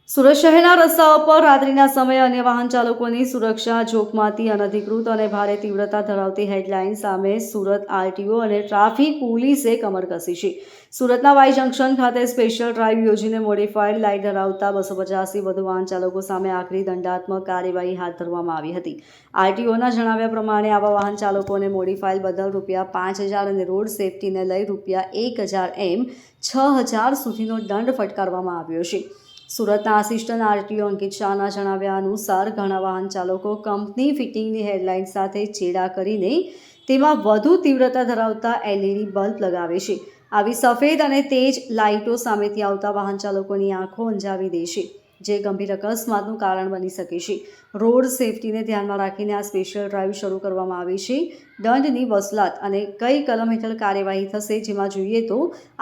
સુરત શહેરના રસ્તાઓ પર રાત્રિના સમયે અન્ય વાહન ચાલકોની સુરક્ષા જોખમાતી અનધિકૃત અને ભારે તીવ્રતા ધરાવતી હેડલાઇન સામે સુરત આરટીઓ અને ટ્રાફિક પોલીસે કમર કસી છે. સુરતના વાય જંકશન ખાતે સ્પેશિયલ ડ્રાઇવ યોજીને મોડિફાઈડ લાઇટ ધરાવતા 250થી વધુ વાહન ચાલકો સામે આકરી દંડાત્મક કાર્યવાહી હાથ ધરવામાં આવી હતી. આરટીઓના જણાવ્યા પ્રમાણે આવા વાહન ચાલકોને મોડિફાઈડ બદલ ₹5,000 અને રોડ સેફટીને લઈ ₹1,000 એમ 6,000 સુધીનો દંડ ફટકારવામાં આવ્યો છે. સુરતના આસિસ્ટન્ટ આરટીઓ અંકિત શાહના જણાવ્યા અનુસાર ઘણા વાહન ચાલકો કંપની ફિટિંગની હેડલાઇન સાથે ચેડા કરીને તેમાં વધુ તીવ્રતા ધરાવતા એલઈડી બલ્બ લગાવે છે. આવી સફેદ અને તેજ લાઇટો સામેથી આવતા વાહન ચાલકોની આંખો અંજાવી દે છે, જે ગંભીર અકસ્માતનું કારણ બની શકે છે. રોડ સેફટીને ધ્યાનમાં રાખીને આ સ્પેશિયલ ડ્રાઇવ શરૂ કરવામાં આવી છે. દંડની વસૂલાત અને કઈ કલમ હેઠળ કાર્યવાહી થશે, જેમાં જોઈએ તો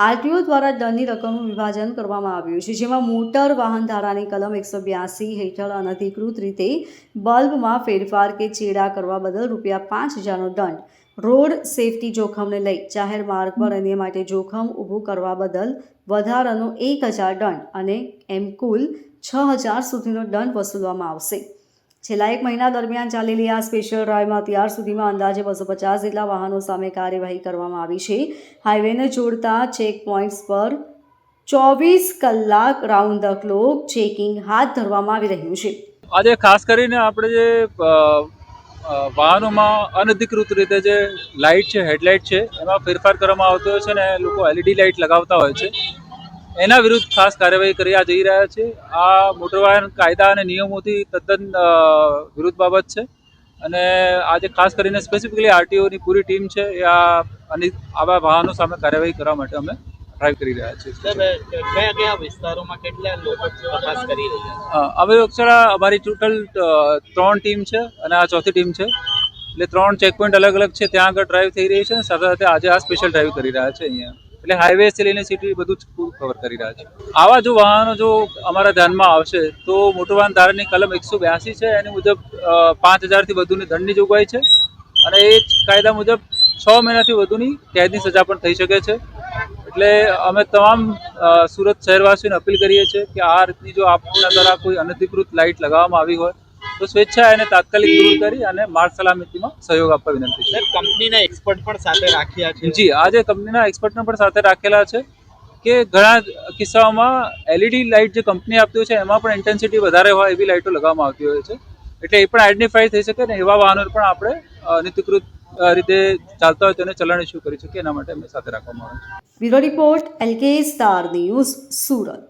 આરટીઓ દ્વારા દંડની રકમનું વિભાજન કરવામાં આવ્યું છે, જેમાં મોટર વાહન ધારાની કલમ 182 હેઠળ અનધિકૃત રીતે બલ્બમાં ફેરફાર કે ચેડા કરવા બદલ ₹5,000નો દંડ, રોડ સેફટી જોખમને લઈ જાહેર માર્ગ પર અન્ય માટે જોખમ ઊભું કરવા બદલ વધારાનો 1,000 દંડ અને એમ કુલ 6,000 સુધીનો દંડ વસૂલવામાં આવશે. છેલ્લા 1 મહિના દરમિયાન ચાલેલી આ સ્પેશિયલ ડ્રાઇવમાં અત્યાર સુધીમાં અંદાજે 250 જેટલા વાહનો સામે કાર્યવાહી કરવામાં આવી છે. હાઈવેને જોડતા ચેક પોઇન્ટ્સ પર 24 કલાક રાઉન્ડ ધ ક્લોક ચેકિંગ હાથ ધરવામાં આવી રહ્યું છે. આજે ખાસ કરીને આપણે જે વાહનોમાં અનધિકૃત રીતે જે લાઇટ છે, હેડલાઇટ છે, એમાં ફેરફાર કરવામાં આવતો હોય છે ને લોકો એલઈડી લાઇટ લગાવતા હોય છે, એના વિરુદ્ધ ખાસ કાર્યવાહી કરી જઈ રહ્યા છે. આ મોટર વાહન કાયદા અને નિયમોથી તદ્દન વિરુદ્ધ બાબત છે અને આજે ખાસ કરીને સ્પેસિફિકલી આરટીઓની પૂરી ટીમ છે એ આવા વાહનો સામે કાર્યવાહી કરવા માટે અમે ડ્રાઈવ કરી રહ્યા છીએ. કયા કયા વિસ્તારોમાં કેટલા લોકો તપાસ કરી રહ્યા છે? અમે અમારી ટોટલ 3 ટીમ છે અને આ ચોથી ટીમ છે, એટલે 3 ચેકપોઇન્ટ અલગ અલગ છે, ત્યાં આગળ ડ્રાઈવ થઈ રહી છે. સાથે સાથે આજે આ સ્પેશિયલ ડ્રાઈવ કરી રહ્યા છે અહીંયા, એટલે હાઈવેથી લઈને સિટી બધું જ કવર કરી રહ્યા છે. આવા જો વાહનો જો અમારા ધ્યાનમાં આવશે તો મોટર વાહન ધારાની કલમ 182 છે, એની મુજબ 5,000થી વધુની દંડની જોગવાઈ છે અને એ જ કાયદા મુજબ 6 મહિનાથી વધુની કેદની સજા પણ થઈ શકે છે. એટલે અમે તમામ સુરત શહેરવાસીઓને અપીલ કરીએ છીએ કે આ રીતની જો આપના દ્વારા કોઈ અનધિકૃત લાઇટ લગાવવામાં આવી હોય તો સ્વેચ્છાએ એને તાત્કાલિક દૂર કરી અને માર્ગ સલામતીમાં સહયોગ આપવા વિનંતી છે. કંપનીના એક્સપર્ટ પણ સાથે રાખ્યા છે. જી, આજે કંપનીના એક્સપર્ટને પણ સાથે રાખેલા છે કે ઘણા કિસ્સાઓમાં એલઈડી લાઇટ જે કંપની આપતી હોય છે એમાં પણ ઇન્ટેન્સિટી વધારે હોય એવી લાઇટો લગાવવામાં આવતી હોય છે, એટલે એ પણ આઈડેન્ટિફાઈ થઈ શકે ને એવા વાહનો પણ આપણે અનધિકૃત રીતે ચાલતા હોય તેને ચલણ ઇસ્યુ કરી શકીએ, એના માટે અમે સાથે રાખવામાં આવે છે. Bureau report LK star news, Surat.